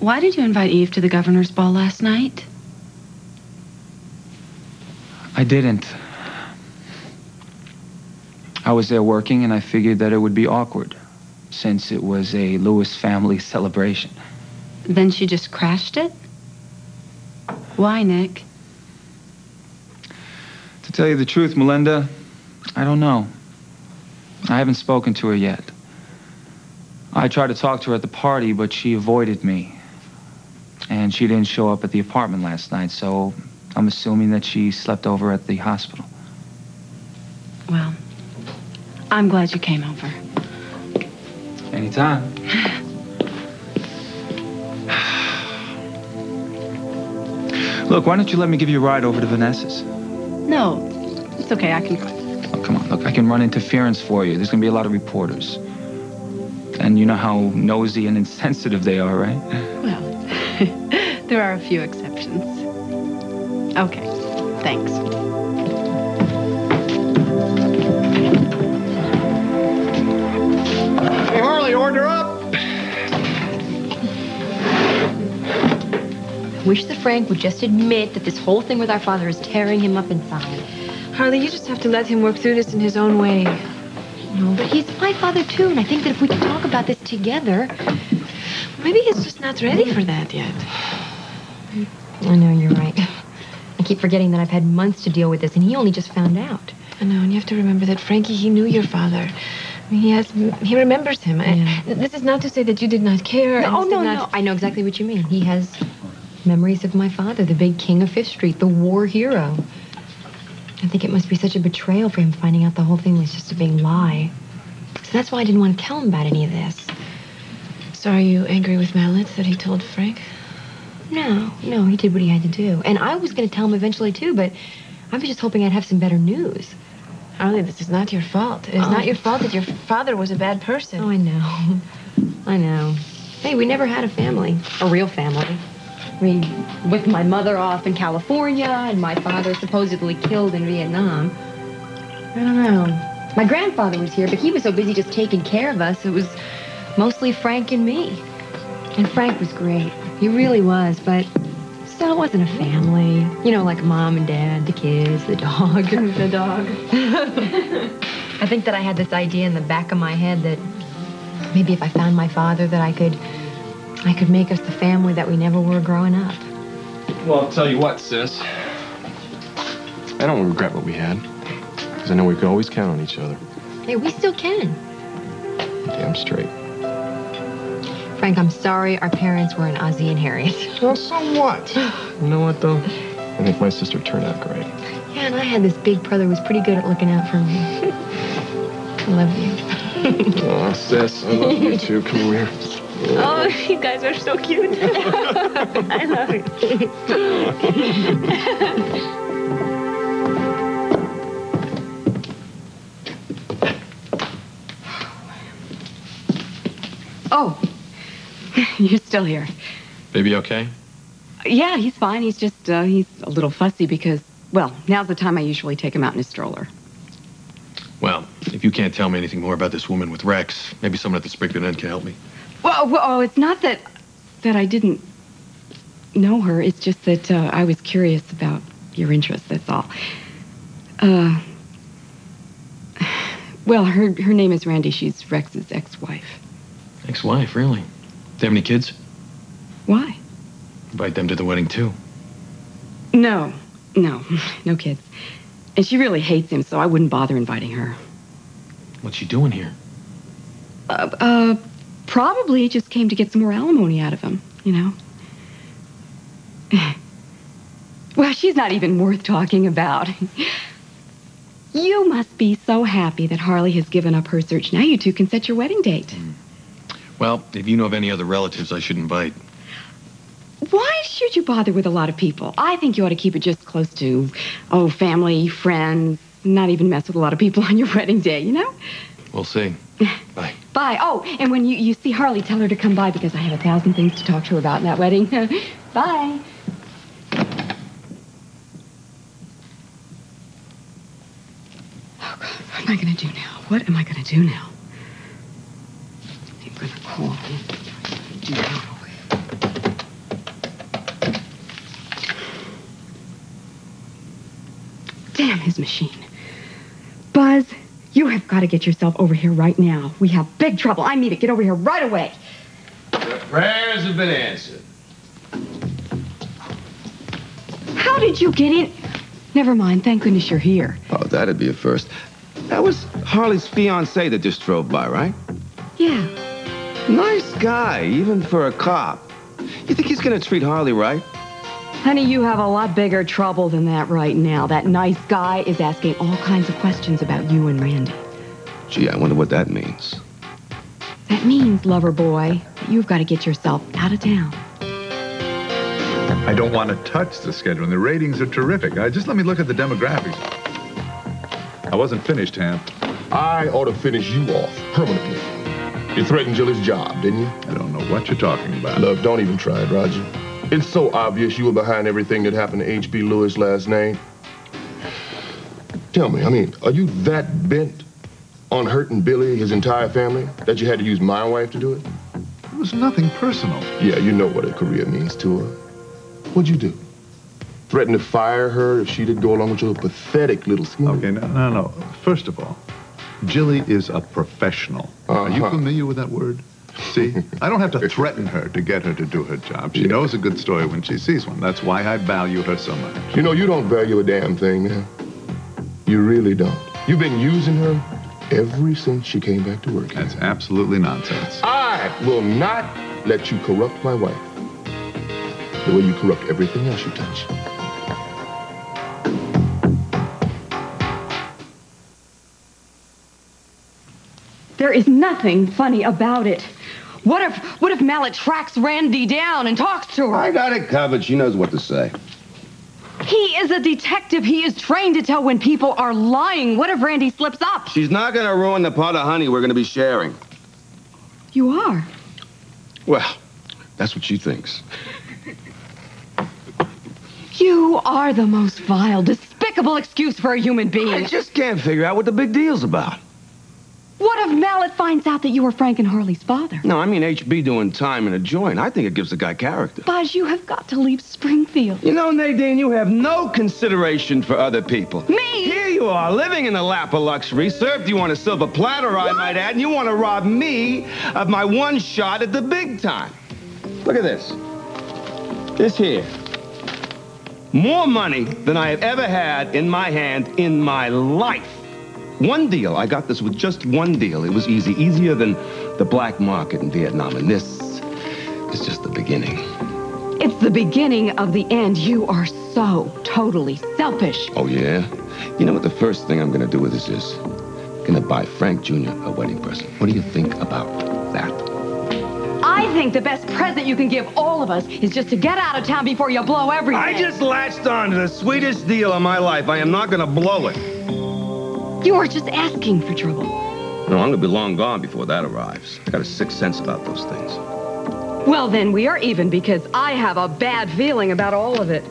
Why did you invite Eve to the governor's ball last night? I didn't. I was there working, and I figured that it would be awkward, since it was a Lewis family celebration. Then she just crashed it? Why, Nick? To tell you the truth, Melinda, I don't know. I haven't spoken to her yet. I tried to talk to her at the party, but she avoided me. And she didn't show up at the apartment last night, so I'm assuming that she slept over at the hospital. Well, I'm glad you came over. Anytime. Look, why don't you let me give you a ride over to Vanessa's? No, it's okay, I can drive. Oh, come on, look, I can run interference for you. There's gonna be a lot of reporters. And you know how nosy and insensitive they are, right? Well, there are a few exceptions. Okay, thanks. Hey, Harley, order up! I wish that Frank would just admit that this whole thing with our father is tearing him up inside. Harley, you just have to let him work through this in his own way. No, but he's my father, too, and I think that if we could talk about this together... Maybe he's just not ready for that yet. I know, you're right. I keep forgetting that I've had months to deal with this, and he only just found out. I know, and you have to remember that Frankie, he knew your father. I mean, he remembers him. Yeah. This is not to say that you did not care. No. I know exactly what you mean. He has memories of my father, the big king of Fifth Street, the war hero. I think it must be such a betrayal for him finding out the whole thing was just a big lie. So that's why I didn't want to tell him about any of this. So are you angry with Mallet that he told Frank? No, he did what he had to do. And I was going to tell him eventually, too, but I was just hoping I'd have some better news. Harley, this is not your fault. It is not your fault that your father was a bad person. Oh, I know. Hey, we never had a family. A real family. I mean, with my mother off in California and my father supposedly killed in Vietnam. I don't know. My grandfather was here, but he was so busy just taking care of us, it was mostly Frank and me. And Frank was great. He really was, but still it wasn't a family. You know, like mom and dad, the kids, the dog. The dog. I think that I had this idea in the back of my head that maybe if I found my father that I could make us the family that we never were growing up. Well, I'll tell you what, sis. I don't regret what we had. Because I know we could always count on each other. Hey, we still can. Damn straight. Frank, I'm sorry our parents were an Ozzie and Harriet. Well, so what? You know what, though? I think my sister turned out great. Yeah, and I had this big brother who was pretty good at looking out for me. I love you. Aw, sis, I love you too. Come here. Oh, you guys are so cute. I love it. Oh, you're still here. Baby okay? Yeah, he's fine. He's just, he's a little fussy because, well, now's the time I usually take him out in his stroller. Well, if you can't tell me anything more about this woman with Rex, maybe someone at the Springfield Inn can help me. Well, it's not that I didn't know her. It's just that I was curious about your interests, that's all. Well, her name is Randy. She's Rex's ex-wife. Ex-wife, really? Do they have any kids? Why? Invite them to the wedding, too. No kids. And she really hates him, so I wouldn't bother inviting her. What's she doing here? Probably just came to get some more alimony out of him, you know. Well, she's not even worth talking about. You must be so happy that Harley has given up her search. Now you two can set your wedding date. Well, if you know of any other relatives I should invite. Why should you bother with a lot of people? I think you ought to keep it just close to, family, friends, not even mess with a lot of people on your wedding day, you know? We'll see. Bye. Bye. Oh, and when you see Harley, tell her to come by because I have 1,000 things to talk to her about in that wedding. Bye. Oh, God, what am I going to do now? What am I going to do now? I'm going to call him. his machine. Buzz, you have got to get yourself over here right now. We have big trouble. I need it. Get over here right away. The prayers have been answered. How did you get in? Never mind. Thank goodness you're here. Oh, that'd be a first. That was Harley's fiancé that just drove by, right? Yeah. Nice guy, even for a cop. You think he's gonna treat Harley right? Honey, you have a lot bigger trouble than that right now. That nice guy is asking all kinds of questions about you and Randy. Gee, I wonder what that means. That means, lover boy, that you've got to get yourself out of town. I don't want to touch the schedule. The ratings are terrific. Just let me look at the demographics. I wasn't finished, Hamp. I ought to finish you off permanently. You threatened Gilly's job, didn't you? I don't know what you're talking about. Look, don't even try it, Roger. It's so obvious you were behind everything that happened to H.B. Lewis last night. Tell me, are you that bent on hurting Billy, his entire family, that you had to use my wife to do it? It was nothing personal. Yeah, you know what a career means to her. What'd you do? Threaten to fire her if she didn't go along with your pathetic little scheme? Okay, no. First of all, Gilly is a professional. Are you familiar with that word? See, I don't have to threaten her to get her to do her job. She knows a good story when she sees one. That's why I value her so much. You know, you don't value a damn thing, man. You really don't. You've been using her ever since she came back to work here. That's absolutely nonsense. I will not let you corrupt my wife the way you corrupt everything else you touch. There is nothing funny about it. What if Mallet tracks Randy down and talks to her? I got it covered. She knows what to say. He is a detective. He is trained to tell when people are lying. What if Randy slips up? She's not gonna ruin the pot of honey we're gonna be sharing. You are. Well, that's what she thinks. You are the most vile, despicable excuse for a human being. I just can't figure out what the big deal's about. What if Mallet finds out that you were Frank and Harley's father? No, I mean HB doing time in a joint. I think it gives the guy character. Buzz, you have got to leave Springfield. You know, Nadine, you have no consideration for other people. Me? Here you are, living in the lap of luxury, served you on a silver platter, I might add, and you want to rob me of my one shot at the big time. Look at this. This here. More money than I have ever had in my hand in my life. One deal. I got this with just one deal. It was easy. Easier than the black market in Vietnam. And this is just the beginning. It's the beginning of the end. You are so totally selfish. Oh, yeah? You know what the first thing I'm going to do with this is? I'm going to buy Frank Jr. a wedding present. What do you think about that? I think the best present you can give all of us is just to get out of town before you blow everything. I just latched on to the sweetest deal of my life. I am not going to blow it. You are just asking for trouble. No, I'm going to be long gone before that arrives. I got a sixth sense about those things. Well, then we are even because I have a bad feeling about all of it.